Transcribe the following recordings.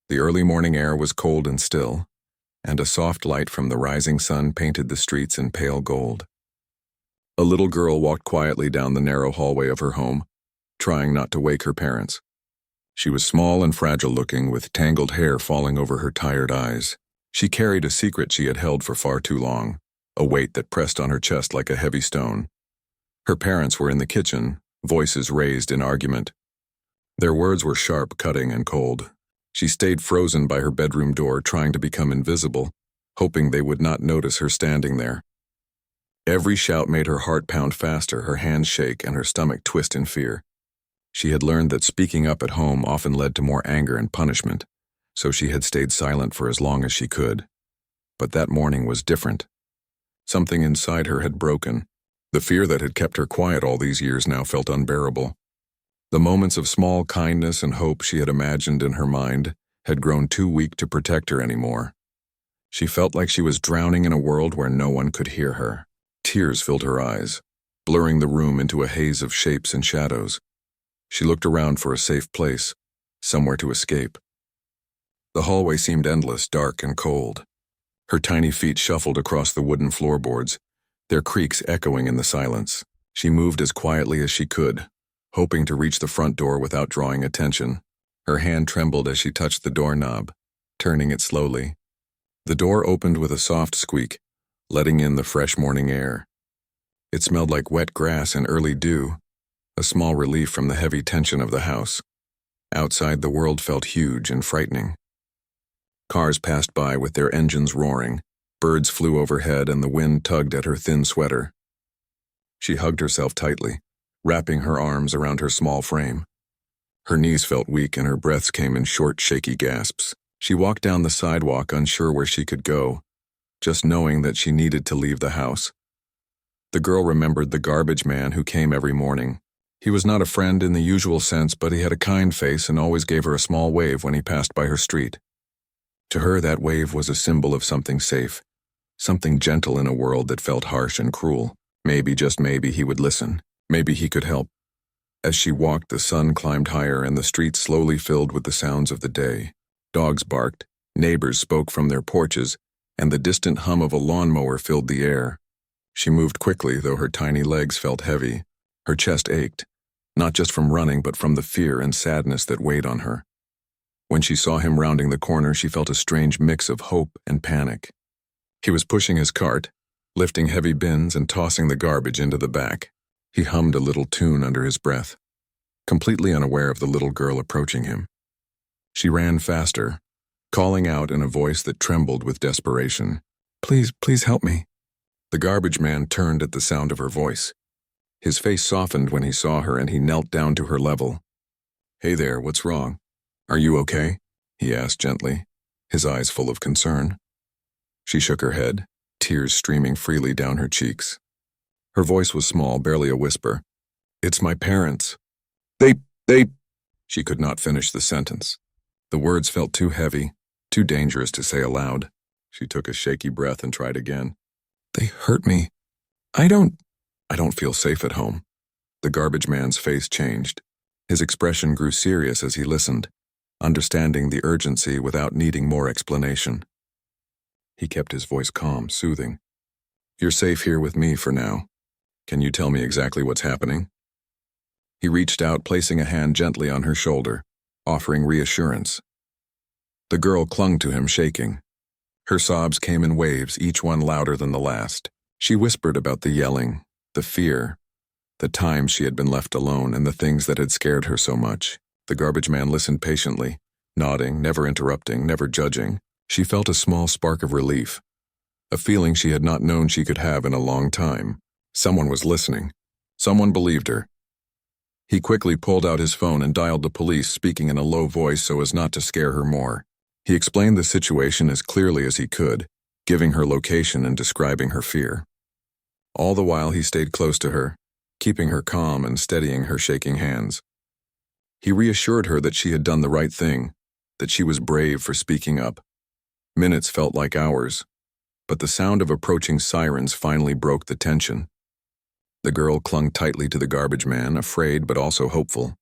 The early morning air was cold and still, and a soft light from the rising sun painted the streets in pale gold. A little girl walked quietly down the narrow hallway of her home, trying not to wake her parents. She was small and fragile-looking, with tangled hair falling over her tired eyes. She carried a secret she had held for far too long, a weight that pressed on her chest like a heavy stone. Her parents were in the kitchen, voices raised in argument. Their words were sharp, cutting, and cold. She stayed frozen by her bedroom door, trying to become invisible, hoping they would not notice her standing there. Every shout made her heart pound faster, her hands shake, and her stomach twist in fear. She had learned that speaking up at home often led to more anger and punishment, so she had stayed silent for as long as she could. But that morning was different. Something inside her had broken. The fear that had kept her quiet all these years now felt unbearable. The moments of small kindness and hope she had imagined in her mind had grown too weak to protect her anymore. She felt like she was drowning in a world where no one could hear her. Tears filled her eyes, blurring the room into a haze of shapes and shadows. She looked around for a safe place, somewhere to escape. The hallway seemed endless, dark and cold. Her tiny feet shuffled across the wooden floorboards, their creaks echoing in the silence. She moved as quietly as she could, hoping to reach the front door without drawing attention. Her hand trembled as she touched the doorknob, turning it slowly. The door opened with a soft squeak, letting in the fresh morning air. It smelled like wet grass and early dew, a small relief from the heavy tension of the house. Outside, the world felt huge and frightening. Cars passed by with their engines roaring, birds flew overhead, and the wind tugged at her thin sweater. She hugged herself tightly, wrapping her arms around her small frame. Her knees felt weak and her breaths came in short, shaky gasps. She walked down the sidewalk, unsure where she could go, just knowing that she needed to leave the house. The girl remembered the garbage man who came every morning. He was not a friend in the usual sense, but he had a kind face and always gave her a small wave when he passed by her street. To her, that wave was a symbol of something safe, something gentle in a world that felt harsh and cruel. Maybe, just maybe, he would listen. Maybe he could help. As she walked, the sun climbed higher and the street slowly filled with the sounds of the day. Dogs barked, neighbors spoke from their porches, and the distant hum of a lawnmower filled the air. She moved quickly, though her tiny legs felt heavy. Her chest ached, not just from running, but from the fear and sadness that weighed on her. When she saw him rounding the corner, she felt a strange mix of hope and panic. He was pushing his cart, lifting heavy bins and tossing the garbage into the back. He hummed a little tune under his breath, completely unaware of the little girl approaching him. She ran faster, calling out in a voice that trembled with desperation, "Please, please help me." The garbage man turned at the sound of her voice. His face softened when he saw her and he knelt down to her level. "Hey there, what's wrong? Are you okay?" he asked gently, his eyes full of concern. She shook her head, tears streaming freely down her cheeks. Her voice was small, barely a whisper. "It's my parents. They... She could not finish the sentence. The words felt too heavy, too dangerous to say aloud. She took a shaky breath and tried again. "They hurt me. I don't feel safe at home." The garbage man's face changed. His expression grew serious as he listened, understanding the urgency without needing more explanation. He kept his voice calm, soothing. "You're safe here with me for now. Can you tell me exactly what's happening?" He reached out, placing a hand gently on her shoulder, offering reassurance. The girl clung to him, shaking. Her sobs came in waves, each one louder than the last. She whispered about the yelling, the fear, the times she had been left alone, and the things that had scared her so much. The garbage man listened patiently, nodding, never interrupting, never judging. She felt a small spark of relief, a feeling she had not known she could have in a long time. Someone was listening. Someone believed her. He quickly pulled out his phone and dialed the police, speaking in a low voice so as not to scare her more. He explained the situation as clearly as he could, giving her location and describing her fear. All the while he stayed close to her, keeping her calm and steadying her shaking hands. He reassured her that she had done the right thing, that she was brave for speaking up. Minutes felt like hours, but the sound of approaching sirens finally broke the tension. The girl clung tightly to the garbage man, afraid but also hopeful.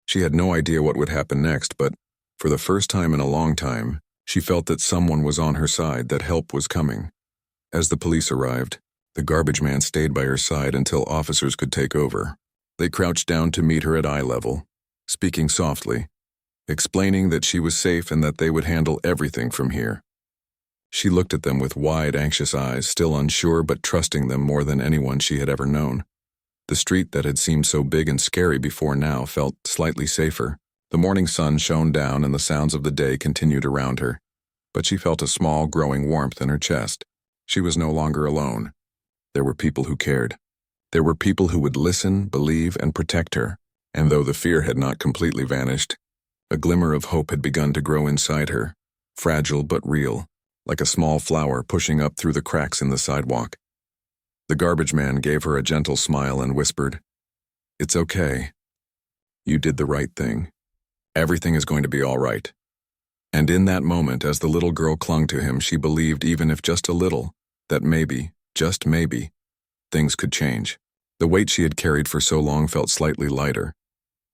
She had no idea what would happen next, but For the first time in a long time, she felt that someone was on her side, that help was coming. As the police arrived, the garbage man stayed by her side until officers could take over. They crouched down to meet her at eye level, speaking softly, explaining that she was safe and that they would handle everything from here. She looked at them with wide, anxious eyes, still unsure but trusting them more than anyone she had ever known. The street that had seemed so big and scary before now felt slightly safer. The morning sun shone down and the sounds of the day continued around her, but she felt a small, growing warmth in her chest. She was no longer alone. There were people who cared. There were people who would listen, believe, and protect her, and though the fear had not completely vanished, a glimmer of hope had begun to grow inside her, fragile but real, like a small flower pushing up through the cracks in the sidewalk. The garbage man gave her a gentle smile and whispered, "It's okay. You did the right thing. Everything is going to be all right." And in that moment, as the little girl clung to him, she believed, even if just a little, that maybe, just maybe, things could change. The weight she had carried for so long felt slightly lighter,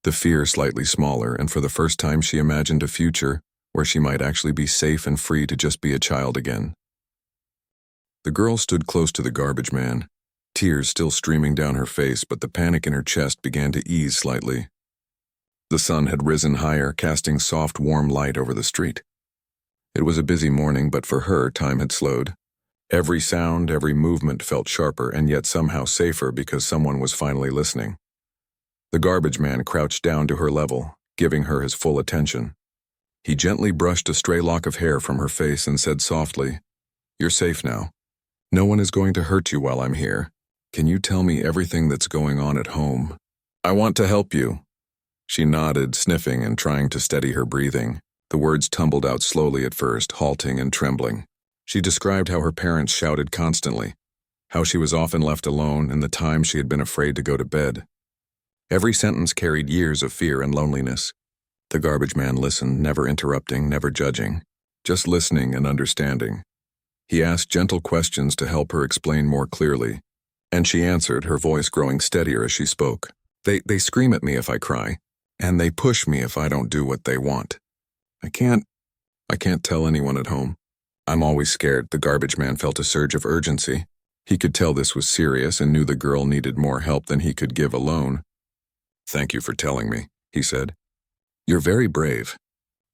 the fear slightly smaller, and for the first time she imagined a future where she might actually be safe and free to just be a child again. The girl stood close to the garbage man, tears still streaming down her face, but the panic in her chest began to ease slightly. The sun had risen higher, casting soft, warm light over the street. It was a busy morning, but for her, time had slowed. Every sound, every movement felt sharper and yet somehow safer because someone was finally listening. The garbage man crouched down to her level, giving her his full attention. He gently brushed a stray lock of hair from her face and said softly, "You're safe now. No one is going to hurt you while I'm here. Can you tell me everything that's going on at home?" "I want to help you." She nodded, sniffing and trying to steady her breathing. The words tumbled out slowly at first, halting and trembling. She described how her parents shouted constantly, how she was often left alone, and the times she had been afraid to go to bed. Every sentence carried years of fear and loneliness. The garbage man listened, never interrupting, never judging, just listening and understanding. He asked gentle questions to help her explain more clearly, and she answered, her voice growing steadier as she spoke. They scream at me if I cry, and they push me if I don't do what they want. I can't tell anyone at home. I'm always scared." The garbage man felt a surge of urgency. He could tell this was serious and knew the girl needed more help than he could give alone. "Thank you for telling me," he said. "You're very brave.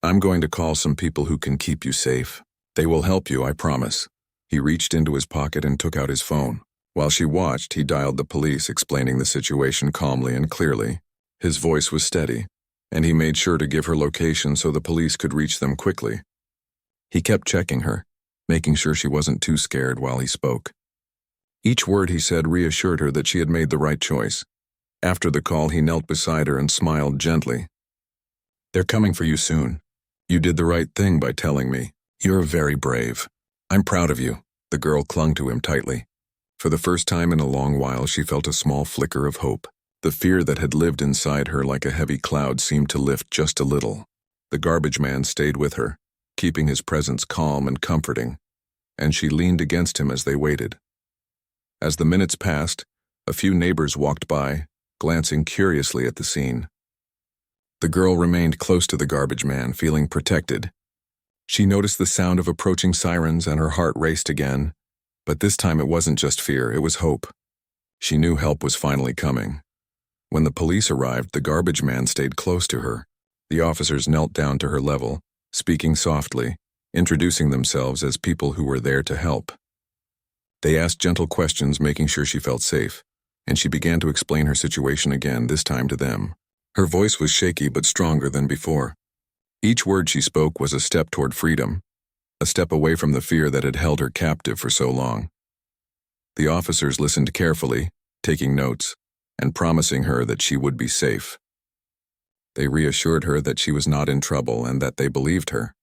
I'm going to call some people who can keep you safe. They will help you, I promise." He reached into his pocket and took out his phone. While she watched, he dialed the police, explaining the situation calmly and clearly. His voice was steady, and he made sure to give her location so the police could reach them quickly. He kept checking her, making sure she wasn't too scared while he spoke. Each word he said reassured her that she had made the right choice. After the call, he knelt beside her and smiled gently. "They're coming for you soon. You did the right thing by telling me. You're very brave. I'm proud of you." The girl clung to him tightly. For the first time in a long while, she felt a small flicker of hope. The fear that had lived inside her like a heavy cloud seemed to lift just a little. The garbage man stayed with her, keeping his presence calm and comforting, and she leaned against him as they waited. As the minutes passed, a few neighbors walked by, glancing curiously at the scene. The girl remained close to the garbage man, feeling protected. She noticed the sound of approaching sirens and her heart raced again, but this time it wasn't just fear, it was hope. She knew help was finally coming. When the police arrived, the garbage man stayed close to her. The officers knelt down to her level, speaking softly, introducing themselves as people who were there to help. They asked gentle questions, making sure she felt safe, and she began to explain her situation again, this time to them. Her voice was shaky but stronger than before. Each word she spoke was a step toward freedom, a step away from the fear that had held her captive for so long. The officers listened carefully, taking notes, and promising her that she would be safe. They reassured her that she was not in trouble and that they believed her.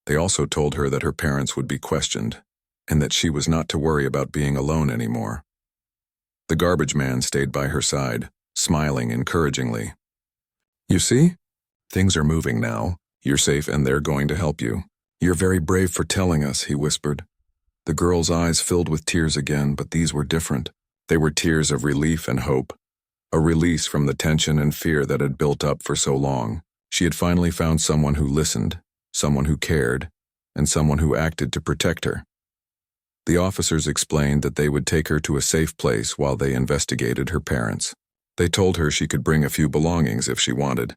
They also told her that her parents would be questioned, and that she was not to worry about being alone anymore. The garbage man stayed by her side, smiling encouragingly. "You see? Things are moving now. You're safe and they're going to help you. You're very brave for telling us," he whispered. The girl's eyes filled with tears again, but these were different. They were tears of relief and hope, a release from the tension and fear that had built up for so long. She had finally found someone who listened, someone who cared, and someone who acted to protect her. The officers explained that they would take her to a safe place while they investigated her parents. They told her she could bring a few belongings if she wanted,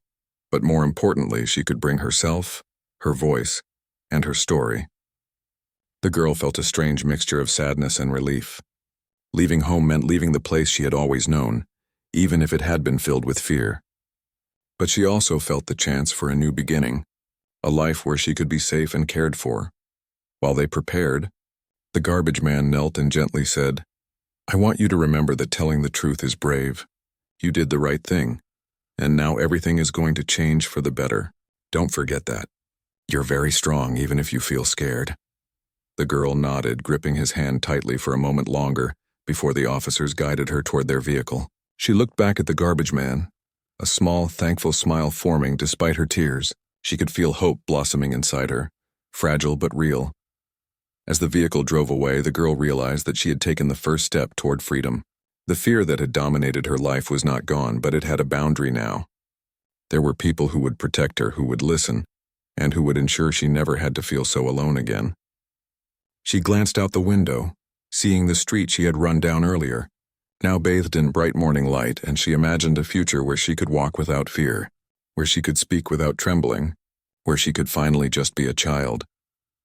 but more importantly, she could bring herself, her voice, and her story. The girl felt a strange mixture of sadness and relief. Leaving home meant leaving the place she had always known, even if it had been filled with fear. But she also felt the chance for a new beginning, a life where she could be safe and cared for. While they prepared, the garbage man knelt and gently said, "I want you to remember that telling the truth is brave. You did the right thing, and now everything is going to change for the better. Don't forget that. You're very strong even if you feel scared." The girl nodded, gripping his hand tightly for a moment longer before the officers guided her toward their vehicle. She looked back at the garbage man, a small, thankful smile forming despite her tears. She could feel hope blossoming inside her, fragile but real. As the vehicle drove away, the girl realized that she had taken the first step toward freedom. The fear that had dominated her life was not gone, but it had a boundary now. There were people who would protect her, who would listen, and who would ensure she never had to feel so alone again. She glanced out the window, seeing the street she had run down earlier, now bathed in bright morning light, and she imagined a future where she could walk without fear, where she could speak without trembling, where she could finally just be a child.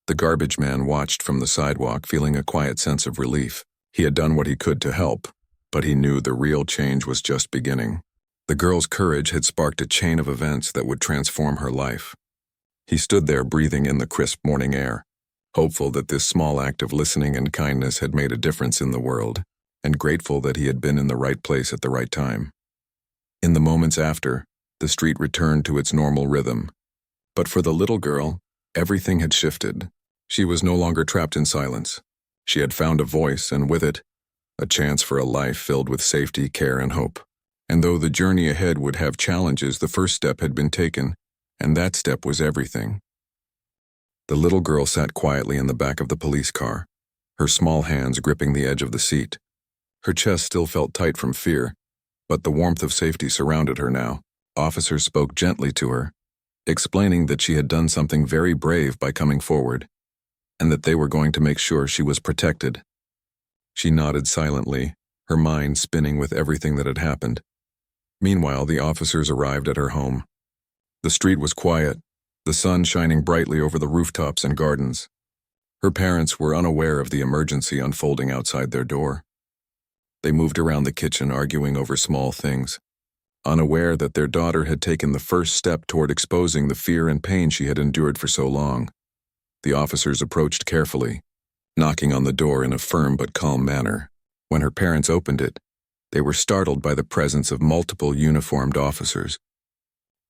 The garbage man watched from the sidewalk, feeling a quiet sense of relief. He had done what he could to help, but he knew the real change was just beginning. The girl's courage had sparked a chain of events that would transform her life. He stood there breathing in the crisp morning air, hopeful that this small act of listening and kindness had made a difference in the world, and grateful that he had been in the right place at the right time. In the moments after, the street returned to its normal rhythm. But for the little girl, everything had shifted. She was no longer trapped in silence. She had found a voice, and with it, a chance for a life filled with safety, care, and hope. And though the journey ahead would have challenges, the first step had been taken, and that step was everything. The little girl sat quietly in the back of the police car, her small hands gripping the edge of the seat. Her chest still felt tight from fear, but the warmth of safety surrounded her now. Officers spoke gently to her, explaining that she had done something very brave by coming forward, and that they were going to make sure she was protected. She nodded silently, her mind spinning with everything that had happened. Meanwhile, the officers arrived at her home. The street was quiet, the sun shining brightly over the rooftops and gardens. Her parents were unaware of the emergency unfolding outside their door. They moved around the kitchen, arguing over small things, unaware that their daughter had taken the first step toward exposing the fear and pain she had endured for so long. The officers approached carefully, knocking on the door in a firm but calm manner. When her parents opened it, they were startled by the presence of multiple uniformed officers.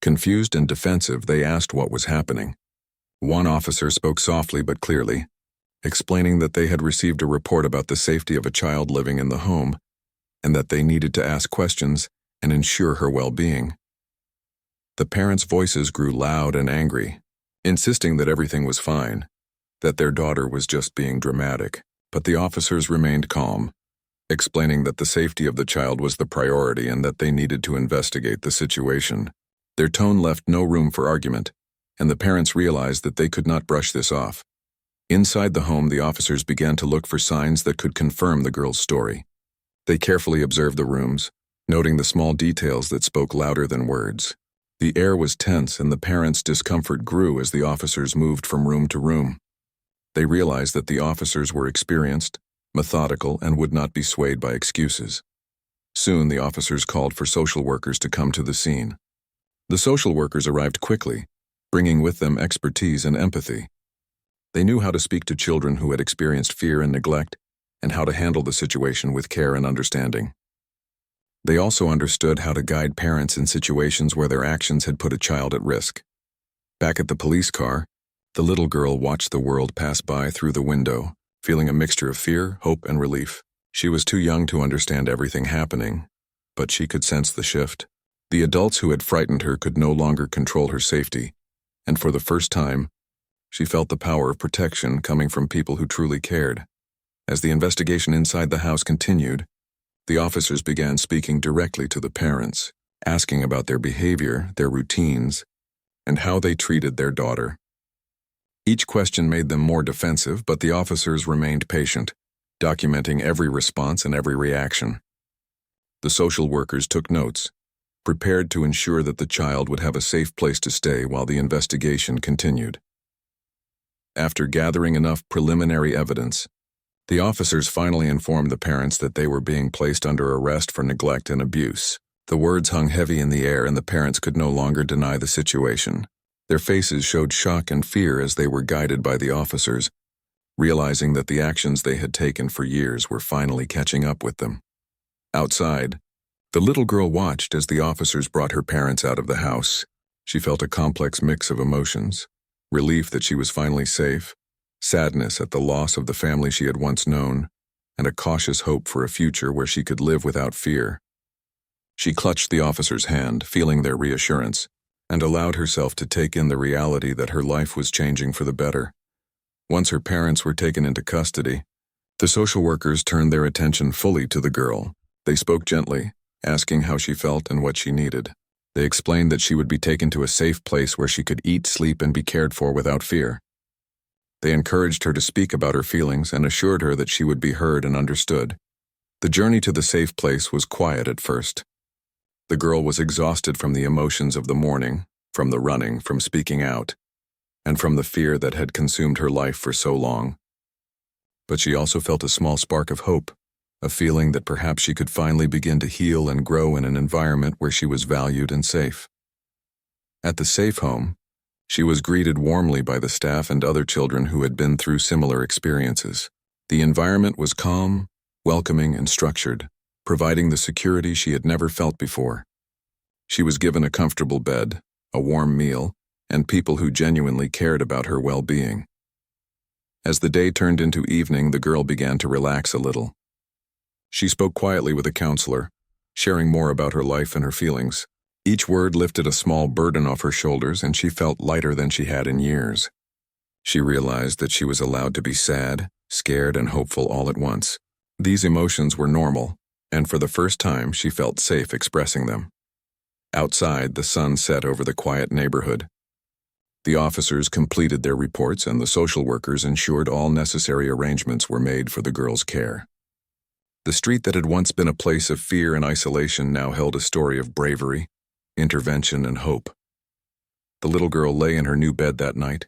Confused and defensive, they asked what was happening. One officer spoke softly but clearly, explaining that they had received a report about the safety of a child living in the home, and that they needed to ask questions and ensure her well-being. The parents' voices grew loud and angry, insisting that everything was fine, that their daughter was just being dramatic. But the officers remained calm, explaining that the safety of the child was the priority and that they needed to investigate the situation. Their tone left no room for argument, and the parents realized that they could not brush this off. Inside the home, the officers began to look for signs that could confirm the girl's story. They carefully observed the rooms, noting the small details that spoke louder than words. The air was tense, and the parents' discomfort grew as the officers moved from room to room. They realized that the officers were experienced, methodical, and would not be swayed by excuses. Soon, the officers called for social workers to come to the scene. The social workers arrived quickly, bringing with them expertise and empathy. They knew how to speak to children who had experienced fear and neglect, and how to handle the situation with care and understanding. They also understood how to guide parents in situations where their actions had put a child at risk. Back at the police car, the little girl watched the world pass by through the window, feeling a mixture of fear, hope, and relief. She was too young to understand everything happening, but she could sense the shift. The adults who had frightened her could no longer control her safety, and for the first time, she felt the power of protection coming from people who truly cared. As the investigation inside the house continued, the officers began speaking directly to the parents, asking about their behavior, their routines, and how they treated their daughter. Each question made them more defensive, but the officers remained patient, documenting every response and every reaction. The social workers took notes, prepared to ensure that the child would have a safe place to stay while the investigation continued. After gathering enough preliminary evidence, the officers finally informed the parents that they were being placed under arrest for neglect and abuse. The words hung heavy in the air, and the parents could no longer deny the situation. Their faces showed shock and fear as they were guided by the officers, realizing that the actions they had taken for years were finally catching up with them. Outside, the little girl watched as the officers brought her parents out of the house. She felt a complex mix of emotions: relief that she was finally safe, sadness at the loss of the family she had once known, and a cautious hope for a future where she could live without fear. She clutched the officer's hand, feeling their reassurance, and allowed herself to take in the reality that her life was changing for the better. Once her parents were taken into custody, the social workers turned their attention fully to the girl. They spoke gently, asking how she felt and what she needed. They explained that she would be taken to a safe place where she could eat, sleep, and be cared for without fear. They encouraged her to speak about her feelings and assured her that she would be heard and understood. The journey to the safe place was quiet at first. The girl was exhausted from the emotions of the morning, from the running, from speaking out, and from the fear that had consumed her life for so long. But she also felt a small spark of hope, a feeling that perhaps she could finally begin to heal and grow in an environment where she was valued and safe. At the safe home, she was greeted warmly by the staff and other children who had been through similar experiences. The environment was calm, welcoming, and structured, providing the security she had never felt before. She was given a comfortable bed, a warm meal, and people who genuinely cared about her well-being. As the day turned into evening, the girl began to relax a little. She spoke quietly with a counselor, sharing more about her life and her feelings. Each word lifted a small burden off her shoulders, and she felt lighter than she had in years. She realized that she was allowed to be sad, scared, and hopeful all at once. These emotions were normal, and for the first time she felt safe expressing them. Outside, the sun set over the quiet neighborhood. The officers completed their reports, and the social workers ensured all necessary arrangements were made for the girl's care. The street that had once been a place of fear and isolation now held a story of bravery, intervention, and hope. The little girl lay in her new bed that night,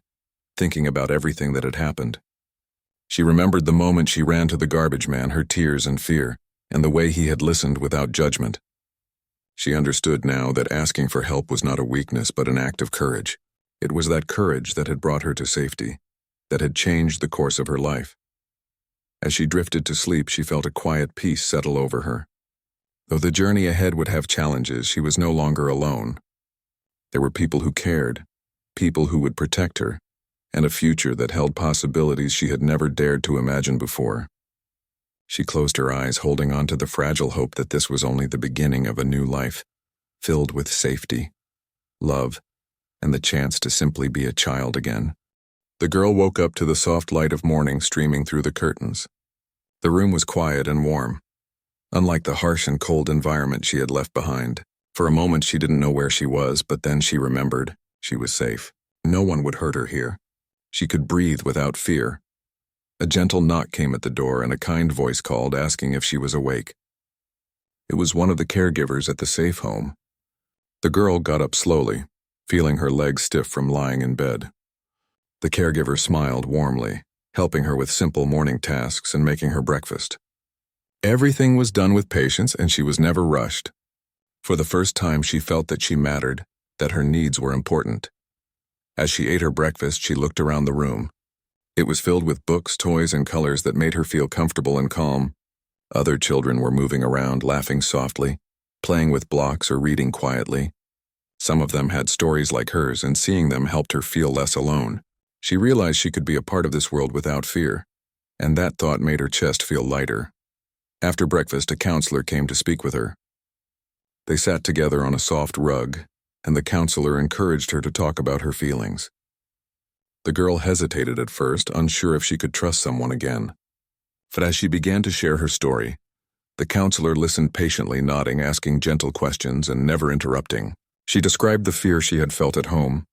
thinking about everything that had happened. She remembered the moment she ran to the garbage man, her tears and fear, and the way he had listened without judgment. She understood now that asking for help was not a weakness but an act of courage. It was that courage that had brought her to safety, that had changed the course of her life. As she drifted to sleep, she felt a quiet peace settle over her. Though the journey ahead would have challenges, she was no longer alone. There were people who cared, people who would protect her, and a future that held possibilities she had never dared to imagine before. She closed her eyes, holding on to the fragile hope that this was only the beginning of a new life, filled with safety, love, and the chance to simply be a child again. The girl woke up to the soft light of morning streaming through the curtains. The room was quiet and warm, unlike the harsh and cold environment she had left behind. For a moment she didn't know where she was, but then she remembered. She was safe. No one would hurt her here. She could breathe without fear. A gentle knock came at the door, and a kind voice called, asking if she was awake. It was one of the caregivers at the safe home. The girl got up slowly, feeling her legs stiff from lying in bed. The caregiver smiled warmly, helping her with simple morning tasks and making her breakfast. Everything was done with patience, and she was never rushed. For the first time, she felt that she mattered, that her needs were important. As she ate her breakfast, she looked around the room. It was filled with books, toys, and colors that made her feel comfortable and calm. Other children were moving around, laughing softly, playing with blocks or reading quietly. Some of them had stories like hers, and seeing them helped her feel less alone. She realized she could be a part of this world without fear, and that thought made her chest feel lighter. After breakfast, a counselor came to speak with her. They sat together on a soft rug, and the counselor encouraged her to talk about her feelings. The girl hesitated at first, unsure if she could trust someone again. But as she began to share her story, the counselor listened patiently, nodding, asking gentle questions, and never interrupting. She described the fear she had felt at home,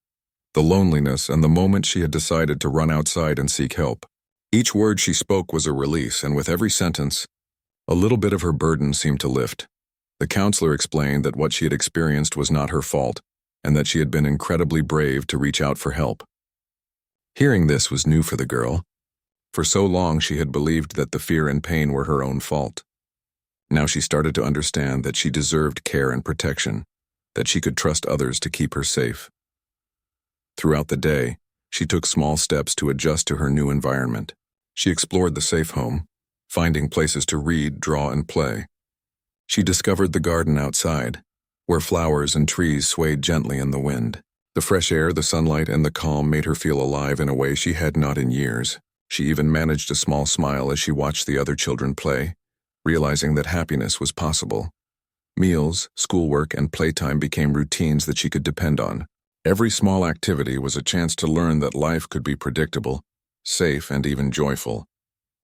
the loneliness, and the moment she had decided to run outside and seek help. Each word she spoke was a release, and with every sentence, a little bit of her burden seemed to lift. The counselor explained that what she had experienced was not her fault, and that she had been incredibly brave to reach out for help. Hearing this was new for the girl. For so long she had believed that the fear and pain were her own fault. Now she started to understand that she deserved care and protection, that she could trust others to keep her safe. Throughout the day, she took small steps to adjust to her new environment. She explored the safe home, finding places to read, draw, and play. She discovered the garden outside, where flowers and trees swayed gently in the wind. The fresh air, the sunlight, and the calm made her feel alive in a way she had not in years. She even managed a small smile as she watched the other children play, realizing that happiness was possible. Meals, schoolwork, and playtime became routines that she could depend on. Every small activity was a chance to learn that life could be predictable, safe, and even joyful.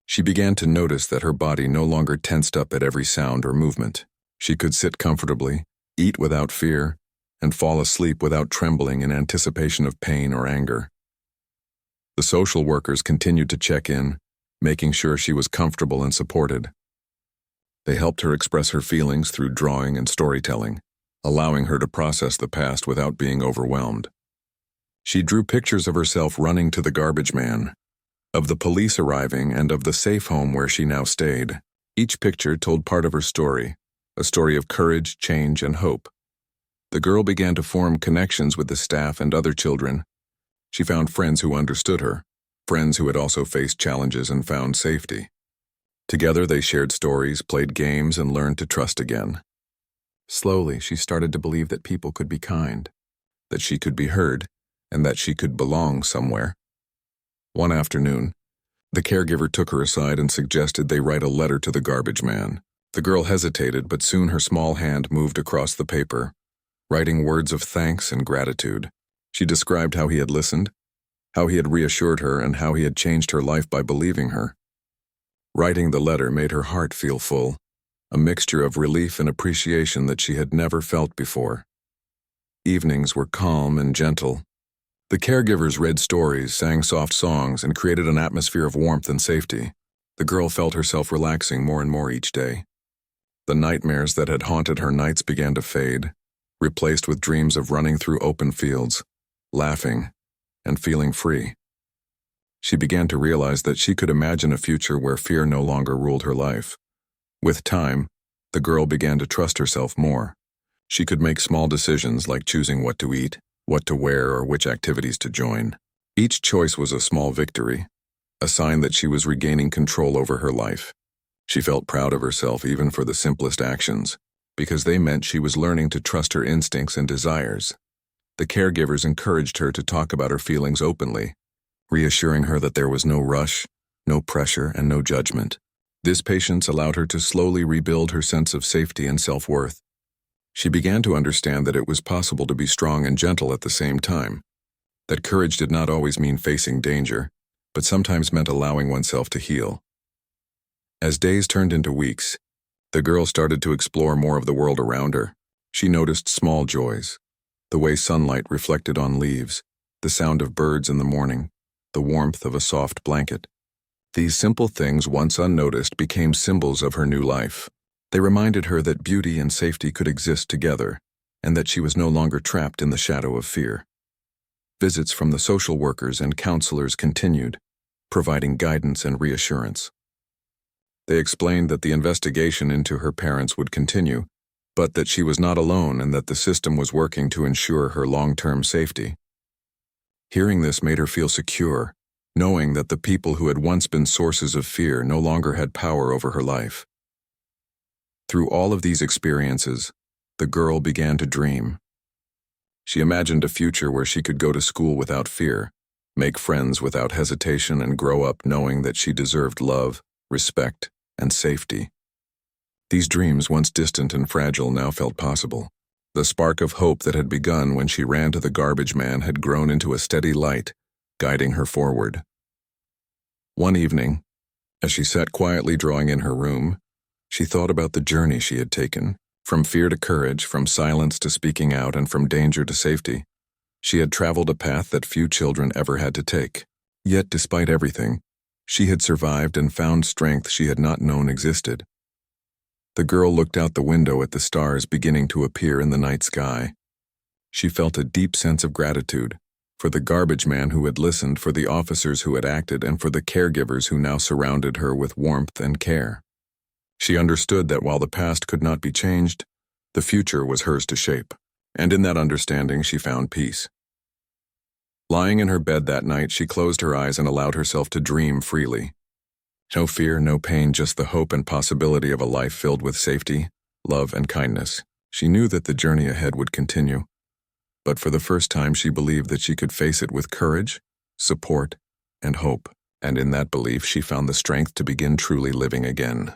She began to notice that her body no longer tensed up at every sound or movement. She could sit comfortably, eat without fear, and fall asleep without trembling in anticipation of pain or anger. The social workers continued to check in, making sure she was comfortable and supported. They helped her express her feelings through drawing and storytelling, allowing her to process the past without being overwhelmed. She drew pictures of herself running to the garbage man, of the police arriving, and of the safe home where she now stayed. Each picture told part of her story, a story of courage, change, and hope. The girl began to form connections with the staff and other children. She found friends who understood her, friends who had also faced challenges and found safety. Together they shared stories, played games, and learned to trust again. Slowly, she started to believe that people could be kind, that she could be heard, and that she could belong somewhere. One afternoon, the caregiver took her aside and suggested they write a letter to the garbage man. The girl hesitated, but soon her small hand moved across the paper, writing words of thanks and gratitude. She described how he had listened, how he had reassured her, and how he had changed her life by believing her. Writing the letter made her heart feel full, a mixture of relief and appreciation that she had never felt before. Evenings were calm and gentle. The caregivers read stories, sang soft songs, and created an atmosphere of warmth and safety. The girl felt herself relaxing more and more each day. The nightmares that had haunted her nights began to fade, replaced with dreams of running through open fields, laughing, and feeling free. She began to realize that she could imagine a future where fear no longer ruled her life. With time, the girl began to trust herself more. She could make small decisions like choosing what to eat, what to wear, or which activities to join. Each choice was a small victory, a sign that she was regaining control over her life. She felt proud of herself even for the simplest actions, because they meant she was learning to trust her instincts and desires. The caregivers encouraged her to talk about her feelings openly, reassuring her that there was no rush, no pressure, and no judgment. This patience allowed her to slowly rebuild her sense of safety and self-worth. She began to understand that it was possible to be strong and gentle at the same time, that courage did not always mean facing danger, but sometimes meant allowing oneself to heal. As days turned into weeks, the girl started to explore more of the world around her. She noticed small joys, the way sunlight reflected on leaves, the sound of birds in the morning, the warmth of a soft blanket. These simple things, once unnoticed, became symbols of her new life. They reminded her that beauty and safety could exist together, and that she was no longer trapped in the shadow of fear. Visits from the social workers and counselors continued, providing guidance and reassurance. They explained that the investigation into her parents would continue, but that she was not alone and that the system was working to ensure her long-term safety. Hearing this made her feel secure, knowing that the people who had once been sources of fear no longer had power over her life. Through all of these experiences, the girl began to dream. She imagined a future where she could go to school without fear, make friends without hesitation, and grow up knowing that she deserved love, respect, and safety. These dreams, once distant and fragile, now felt possible. The spark of hope that had begun when she ran to the garbage man had grown into a steady light, guiding her forward. One evening, as she sat quietly drawing in her room, she thought about the journey she had taken, from fear to courage, from silence to speaking out, and from danger to safety. She had traveled a path that few children ever had to take. Yet, despite everything, she had survived and found strength she had not known existed. The girl looked out the window at the stars beginning to appear in the night sky. She felt a deep sense of gratitude for the garbage man who had listened, for the officers who had acted, and for the caregivers who now surrounded her with warmth and care. She understood that while the past could not be changed, the future was hers to shape, and in that understanding she found peace. Lying in her bed that night, she closed her eyes and allowed herself to dream freely. No fear, no pain, just the hope and possibility of a life filled with safety, love, and kindness. She knew that the journey ahead would continue, but for the first time she believed that she could face it with courage, support, and hope, and in that belief she found the strength to begin truly living again.